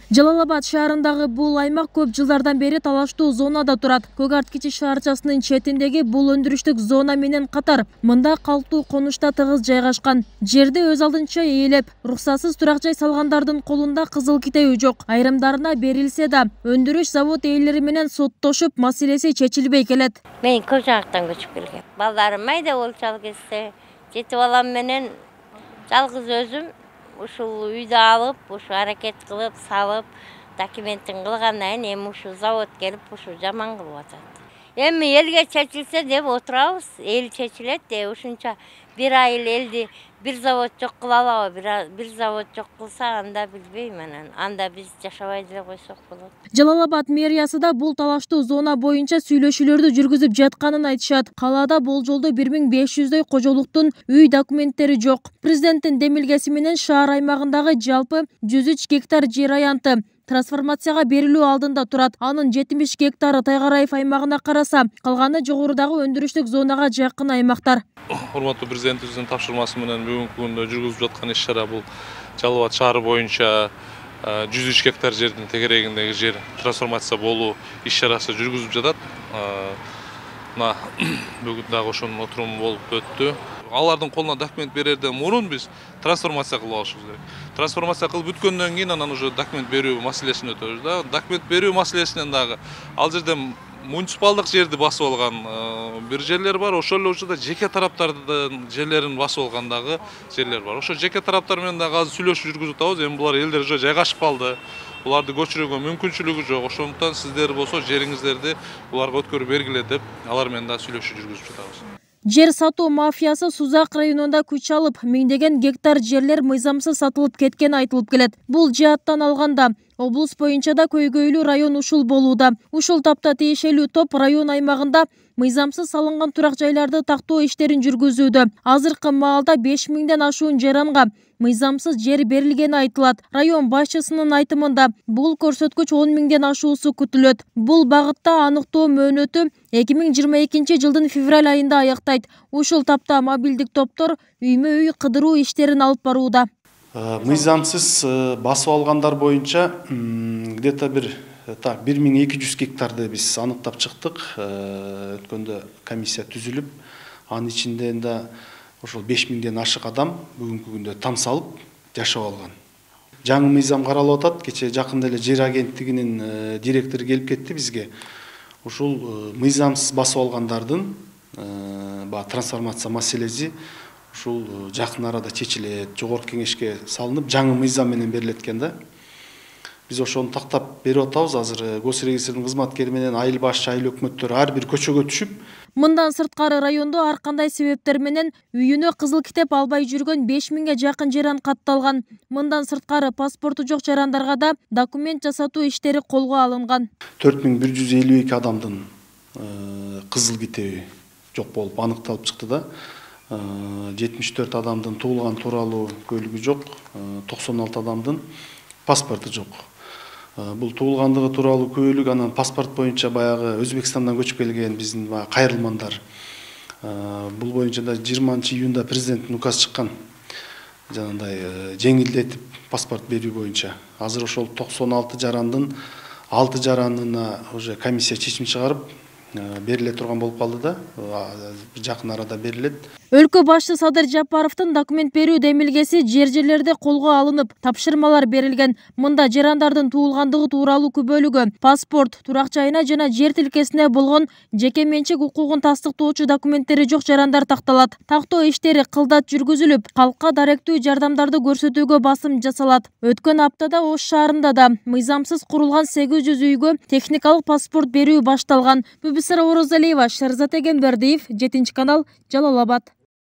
Жалал Абад шаарындагы бул аймак көп жылдардан бери талаштуу зонада турат. Көк Арт кичи шаарчасынын четиндеги бул өндүрүштүк зона менен катар мында калктуу конушта тыгыз жайгашкан. Жерди өз алдынча ээлеп, уруксатсыз турак жай салгандардын колунда кызыл китеби жок. Айрымдарына берилсе да, өндүрүш завод ээлери менен соттошуп, маселеси чечилбей келет. Мен көп жактан көчүп келгем. Балдарым майда болчу кезде, жети балам менен жалгыз өзүм ушул үйдү алып, ушу аракет кылып, салып, документин кылгандан кийин эми ушу завод келип, ушу жаман кылып атат. Эми элге чечилсе деп отурабыз, эл чечилет деп ушунча бир айыл элди бир завод жок кыла алабы, бир завод жок кылса, анда билбейм анан. Анда биз жашабай деле койсок болот. Жалал Абад мэриясы да бул талаштуу зона боюнча сүйлөшүүлөрдү жүргүзүп жатканын айтышат. Калаада болжолдуу 1500дөй кожолуктун үй документтери жок. Президенттин демилгеси менен шаар аймагындагы жалпы 103 гектар жер аянты трансформацияга берилүү алдында турат. Анын 70 гектары Тайгараев аймагына караса, калганы жогорудагы өндүрүштүк зонага жакын аймактар. Урматтуу президентибиздин тапшырмасы менен бүгүнкү күндө жүргүзүп жаткан иш-чара бул Жалал Абад шаары боюнча 103 гектар жердин тегерегиндеги жер трансформация болуу иш-чарасы жүргүзүп жатат. Мына бүгүн дагы ошонун отуруму болуп өттү. Алардын колуна документ берерден мурун биз трансформация кылып алышыбыз керек. Трансформация кылып бүткөндөн кийин анан уже документ берүү маселесин өтөбүз да. Документ берүү маселесинен дагы ал жерде муниципалдык жерди басып алган бир жерлер бар, ошол эле учурда жеке тараптардын жерлерин басып алган дагы жерлер бар. Ошо жеке тараптар менен дагы азыр сүйлөшүү жүргүзүп атабыз. Эми булар элдер уже жайгашып калды. Буларды көчүрүүгө мүмкүнчүлүгү жок. Ошондуктан сиздер болсо жериңиздерди буларга өткөрүп бергиле деп алар менен дагы сүйлөшүү жүргүзүп жатабыз. Жер сатуу мафиясы Сузак районунда күч алып, миңдеген гектар жерлер мыйзамсыз сатылып кеткени айтылып келет. Бул жааттан алганда облус боюнча да көйгөйлүү район ушул болууда. Ушул тапта тиешелүү топ район аймагында мыйзамсыз салынган турак жайларды тактоо иштерин жүргүзүүдө. Азыркы маалда 5000ден ашуун жаранга мыйзамсыз жер берилгени айтылат. Район башчысынын айтымында бул көрсөткүч 10 000ден ашуусу күтүлөт. Бул багытта аныктоо мөөнөтү 2022 жылдын февраль айында аяктайт. Ушул тапта мобилдик топтор үймө-үй кыдыруу иштерин алып барууда. Мыйзамсыз басып алгандар боюнча где-то 1200 гектарды биз аныктап чыктык. Өткөндө комиссия түзүлүп, анын ичинде да ошол 5000ден ашык адам бүгүнкү күндө там салып жашап алган. Жаңы мыйзам каралып атат. Кече жакында эле жер агенттигинин директору келип кетти бизге. Ушул мыйзамсыз басып алгандардын трансформация маселеси ушул жакын арада чечилет, жогорку кеңешке салынып, жаңы мыйзам менен берилет экен да. Биз ошону тактап берип атабыз. Азыр госрегистрдин кызматкери менен айыл башчы, айыл өкмөттөр ар бир көчөгө түшүп, мындан сырткары райондо ар кандай себептер менен үйүнө кызыл китеп албай жүргөн 5000ге жакын жаран катталган. Мындан сырткары паспорту жок жарандарга да документ жасатуу иштери колго алынган. 4152 адамдын кызыл китеби жок болуп аныкталып чыкты да. 74 адамдын туулган тууралуу куәлиги жок, 96 адамдын паспорту жок. Бул туулгандыгы тууралуу күбөлүк, анан паспорт боюнча баягы Өзбекстандан көчүп келген биздин кайрылмандар. Бул боюнча да 20-июнда президенттин указы чыккан. Жанагындай жеңилдетип паспорт берүү боюнча. Азыр ошол 96 жарандын 6 жаранына уже комиссия чечим чыгарып бериле турган болуп калды да. Жакын арада берилет. Өлкө башчы Садыр Жапаровдун документ берүү демилгеси жер-жерлерде колго алынып, тапшырмалар берилген. Мында жарандардын туулгандыгы тууралуу күбөлүгү, паспорт, турак жайына жана жер тилкесине болгон жеке менчик укугун тастыктоочу документтери жок жарандар такталат. Тактоо иштери кылдат жүргүзүлүп, калкка даректүү жардамдарды көрсөтүүгө басым жасалат. Өткөн аптада Ош шаарында да мыйзамсыз курулган 800 үйгө техникалык паспорт берүү башталган. Бүбүсара Орозалиева, Шерзат Эгембердиев, 7 канал, Жалал Абад.